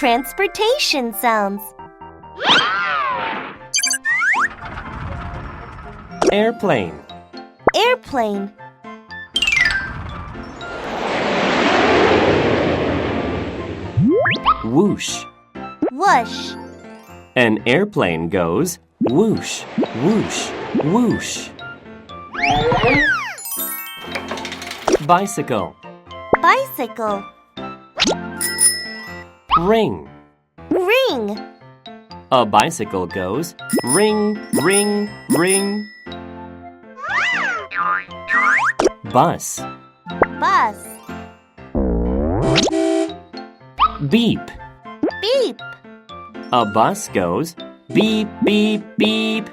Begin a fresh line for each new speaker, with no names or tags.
transportation sounds.
Airplane.
Airplane.
Whoosh.
Whoosh.
An airplane goes whoosh, whoosh, whoosh. Bicycle.
Bicycle.
Ring.
Ring.
A bicycle goes ring, ring, ring. Bus.
Bus.
Beep.
Beep.
A bus goes beep, beep, beep.